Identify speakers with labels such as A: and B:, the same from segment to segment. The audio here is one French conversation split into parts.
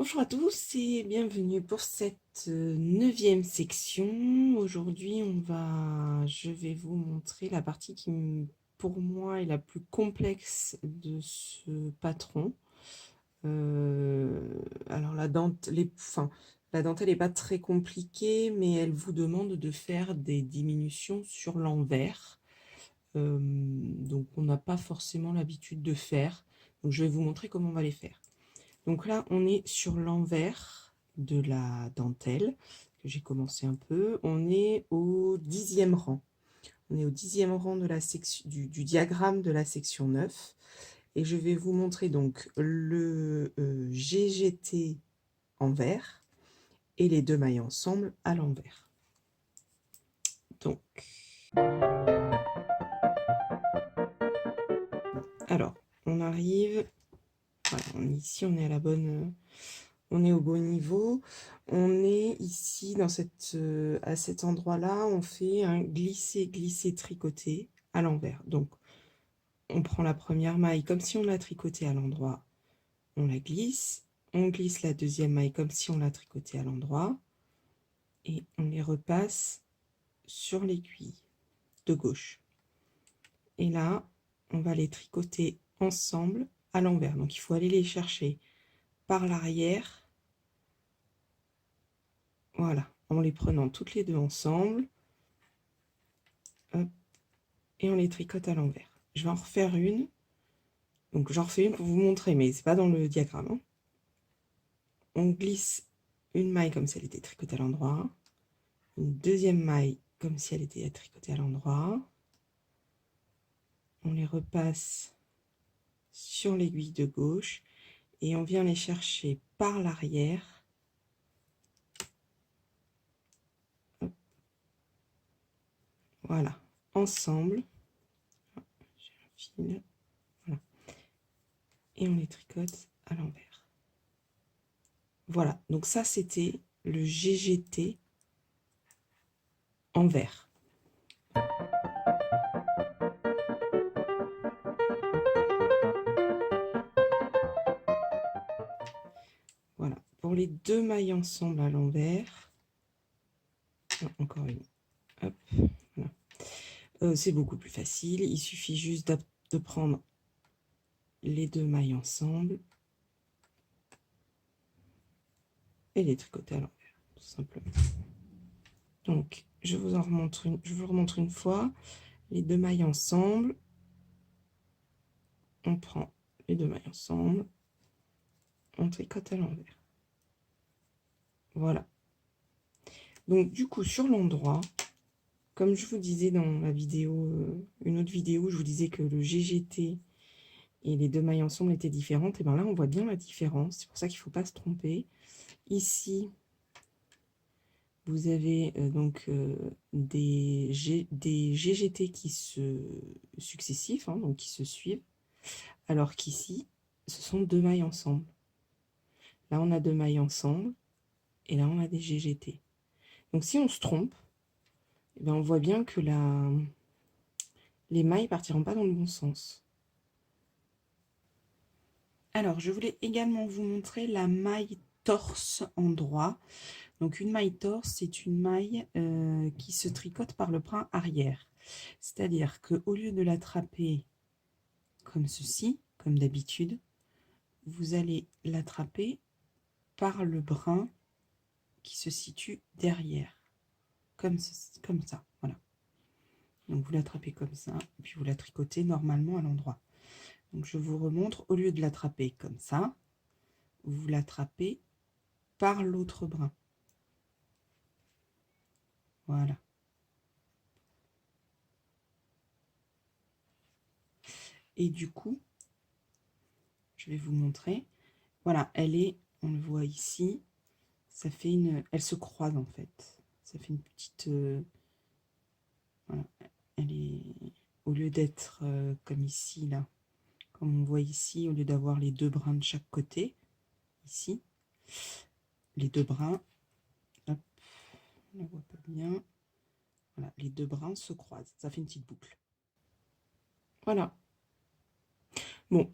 A: Bonjour à tous et bienvenue pour cette neuvième section. Aujourd'hui, je vais vous montrer la partie pour moi, est la plus complexe de ce patron. Alors la dentelle n'est pas très compliquée, mais elle vous demande de faire des diminutions sur l'envers. Donc on n'a pas forcément l'habitude de faire. Donc je vais vous montrer comment on va les faire. Donc là, on est sur l'envers de la dentelle, que j'ai commencé un peu. On est au 10e rang. On est au 10e rang de la section, du diagramme de la section 9. Et je vais vous montrer donc le GGT en vert et les deux mailles ensemble à l'envers. Donc, alors, on arrive, voilà, ici on est à la bonne... on est au bon niveau. On est ici dans à cet endroit-là, on fait un glisser tricoté à l'envers. Donc on prend la première maille comme si on l'a tricotée à l'endroit, on la glisse, on glisse la deuxième maille comme si on l'a tricotée à l'endroit et on les repasse sur l'aiguille de gauche. Et là, on va les tricoter ensemble à l'envers. Donc il faut aller les chercher par l'arrière. Voilà, en les prenant toutes les deux ensemble. Hop, et on les tricote à l'envers. Je vais en refaire une. Donc j'en refais une pour vous montrer, mais c'est pas dans le diagramme. Hein. On glisse une maille comme si elle était tricotée à l'endroit. Une deuxième maille comme si elle était tricotée à l'endroit. On les repasse sur l'aiguille de gauche et on vient les chercher par l'arrière. Voilà, ensemble. J'ai un fil. Voilà. Et on les tricote à l'envers. Voilà, donc ça c'était le GGT en vert. Voilà, pour les deux mailles ensemble à l'envers, encore une, hop, voilà. C'est beaucoup plus facile, il suffit juste de prendre les deux mailles ensemble et les tricoter à l'envers, tout simplement. Donc, je vous remontre une fois, les deux mailles ensemble, on prend les deux mailles ensemble, on tricote à l'envers. Voilà. Donc, du coup, sur l'endroit, comme je vous disais dans la vidéo, une autre vidéo, je vous disais que le GGT et les deux mailles ensemble étaient différentes. Et bien là, on voit bien la différence. C'est pour ça qu'il ne faut pas se tromper. Ici, vous avez des GGT successifs, hein, donc qui se suivent, alors qu'ici, ce sont deux mailles ensemble. Là, on a deux mailles ensemble, et là, on a des GGT. Donc, si on se trompe, eh bien, on voit bien que les mailles partiront pas dans le bon sens. Alors, je voulais également vous montrer la maille torse en droit. Donc, une maille torse, c'est une maille qui se tricote par le brin arrière. C'est-à-dire qu'au lieu de l'attraper comme ceci, comme d'habitude, vous allez l'attraper par le brin qui se situe derrière, comme ça, voilà. Donc, vous l'attrapez comme ça, puis vous la tricotez normalement à l'endroit. Donc, je vous remontre, au lieu de l'attraper comme ça, vous l'attrapez par l'autre brin. Voilà. Et du coup, je vais vous montrer. Voilà, on le voit ici, ça fait elle se croise en fait. Ça fait une petite, voilà, elle est, au lieu d'être comme ici, là, comme on voit ici, au lieu d'avoir les deux brins de chaque côté, ici, les deux brins, hop, on ne voit pas bien, voilà, les deux brins se croisent, ça fait une petite boucle. Voilà. Bon,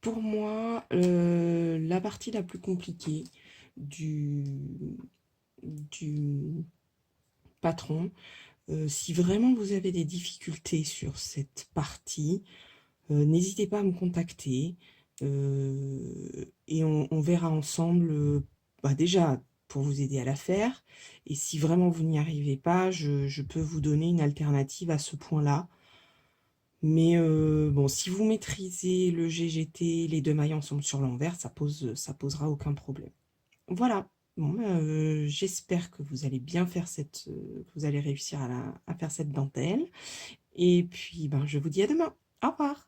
A: pour moi, la partie la plus compliquée du, du patron, si vraiment vous avez des difficultés sur cette partie, n'hésitez pas à me contacter et on verra ensemble, déjà pour vous aider à la faire. Et si vraiment vous n'y arrivez pas, je peux vous donner une alternative à ce point-là. Mais bon, si vous maîtrisez le GGT, les deux mailles ensemble sur l'envers, ça posera aucun problème. Voilà. Bon, j'espère que vous allez bien faire que vous allez réussir à faire cette dentelle. Et puis, ben, je vous dis à demain. Au revoir.